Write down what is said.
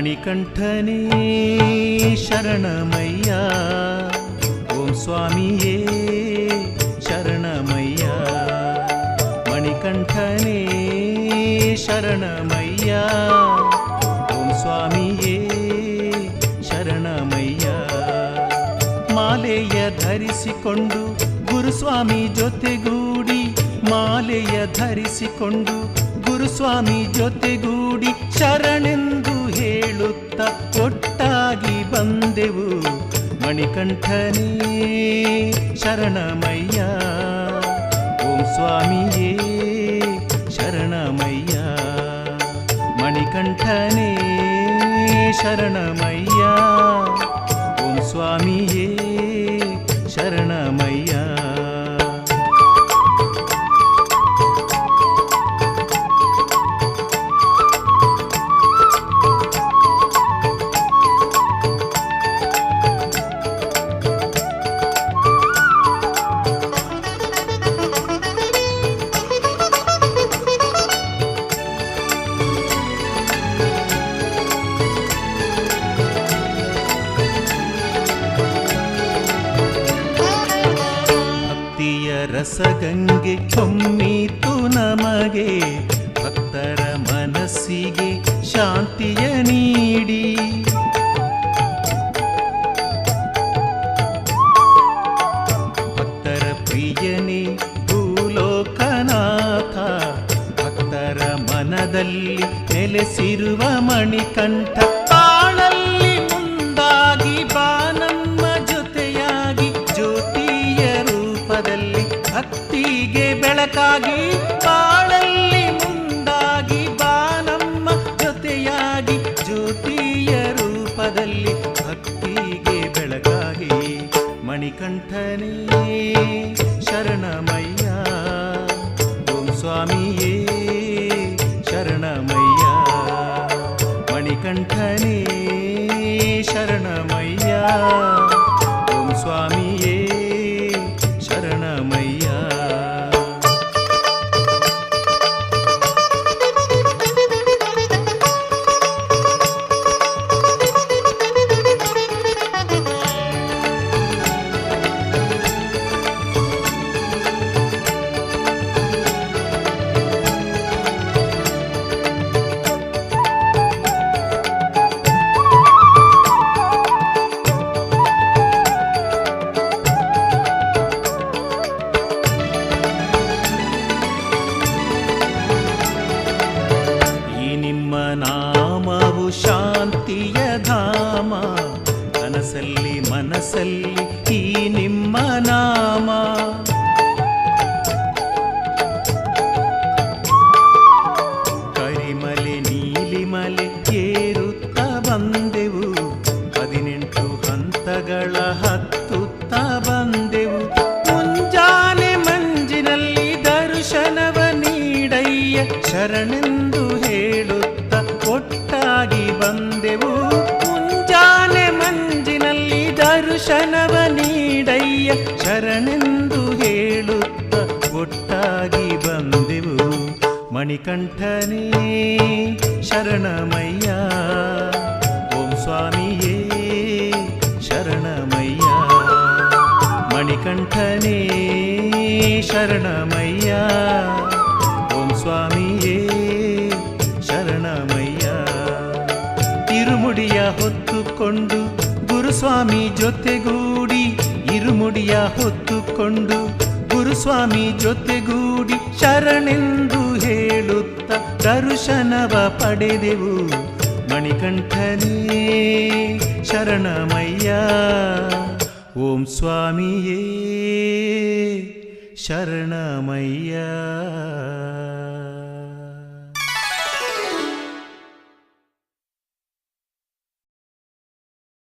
ಮಣಿಕಂಠನೇ ಶರಣಮಯ್ಯ, ಓಂ ಸ್ವಾಮಿಯೇ ಶರಣಮಯ್ಯ. ಮಣಿಕಂಠನೇ ಶರಣಮಯ್ಯ, ಓಂ ಸ್ವಾಮಿಯೇ ಶರಣಮಯ್ಯ. ಮಾಲೆಯ ಧರಿಸಿಕೊಂಡು ಗುರುಸ್ವಾಮಿ ಜೊತೆಗೂಡಿ, ಮಾಲೆಯ ಧರಿಸಿಕೊಂಡು ಗುರುಸ್ವಾಮಿ ಜೊತೆಗೂಡಿ ಶರಣೆಂದು ಹೇಳುತ್ತ ಒಟ್ಟಾಗಿ ಬಂದೆವು. ಮಣಿಕಂಠನೇ ಶರಣಮಯ್ಯ, ಓಂ ಸ್ವಾಮಿಯೇ ಶರಣಮಯ್ಯ. ಮಣಿಕಂಠನೇ ಶರಣಮಯ್ಯ, ಓಂ ಸ್ವಾಮಿಯೇ ಶರಣಮಯ್ಯ. ರಸಗಂಗೆ ಹೊಮ್ಮಿತು ನಮಗೆ, ಭಕ್ತರ ಮನಸ್ಸಿಗೆ ಶಾಂತಿಯ ನೀಡಿ. ಭಕ್ತರ ಪ್ರಿಯನೇ ಭೂಲೋಕನಾಥ, ಭಕ್ತರ ಮನದಲ್ಲಿ ನೆಲೆಸಿರುವ ಮಣಿಕಂಠ. ಬಾಳಲ್ಲಿ ಮುಂದಾಗಿ ಬಾ ನಮ್ಮ ಜೊತೆಯಾಗಿ, ಜ್ಯೋತಿಯ ರೂಪದಲ್ಲಿ ಭಕ್ತಿಗೆ ಬೆಳಕಾಗಿ. ಬಾಳಲ್ಲಿ ಮುಂದಾಗಿ ಬಾ ನಮ್ಮ ಜೊತೆಯಾಗಿ, ಜ್ಯೋತಿಯ ರೂಪದಲ್ಲಿ ಭಕ್ತಿಗೆ ಬೆಳಕಾಗಿ. ಮಣಿಕಂಠನೇ ಶರಣಮಯ್ಯ, ಓಂ ಸ್ವಾಮಿಯೇ ಶರಣಮಯ್ಯ. ಮಣಿಕಂಠನೇ ಶರಣಮಯ್ಯ, ಓಂ ಸ್ವಾಮಿಯೇ ಶರಣಮಯ್ಯ. ನಾಮವು ಶಾಂತಿಯ ಧಾಮ, ಕನಸಲ್ಲಿ ಮನಸ್ಸಲ್ಲಿ ಈ ನಿಮ್ಮ ನಾಮ. ಕರಿಮಲೆ ನೀಲಿಮಲೆ ಏರುತ್ತ ಬಂದೆವು, 18 ಹಂತಗಳ ಹತ್ತುತ್ತ ಬಂದೆವು. ಮುಂಜಾನೆ ಮಂಜಿನಲ್ಲಿ ದರ್ಶನವ ನೀಡಯ್ಯ, ಶರಣೆಂದು ಹೇಳುತ್ತ ಒಟ್ಟಾಗಿ ಬಂದೆವು. ಮುಂಜಾನೆ ಮಂಜಿನಲ್ಲಿ ದರ್ಶನವ ನೀಡಯ್ಯ, ಶರಣೆಂದು ಹೇಳುತ್ತ ಒಟ್ಟಾಗಿ ಬಂದೆವು. ಮಣಿಕಂಠನೇ ಶರಣಮಯ್ಯ, ಓಂ ಸ್ವಾಮಿಯೇ ಶರಣಮಯ್ಯ. ಮಣಿಕಂಠನೇ ಶರಣಮಯ್ಯ, ಓಂ ಸ್ವಾಮಿಯೇ ಶರಣಮಯ್ಯ. ಇರುಮುಡಿಯ ಹೊತ್ತುಕೊಂಡು ಗುರುಸ್ವಾಮಿ ಜೊತೆಗೂಡಿ, ಇರುಮುಡಿಯ ಹೊತ್ತುಕೊಂಡು ಗುರುಸ್ವಾಮಿ ಜೊತೆಗೂಡಿ ಶರಣೆಂದು ಹೇಳುತ್ತ ದರ್ಶನವ ಪಡೆದೆವು. ಮಣಿಕಂಠನೇ ಶರಣಮಯ್ಯ, ಓಂ ಸ್ವಾಮಿಯೇ ಶರಣಮಯ್ಯ.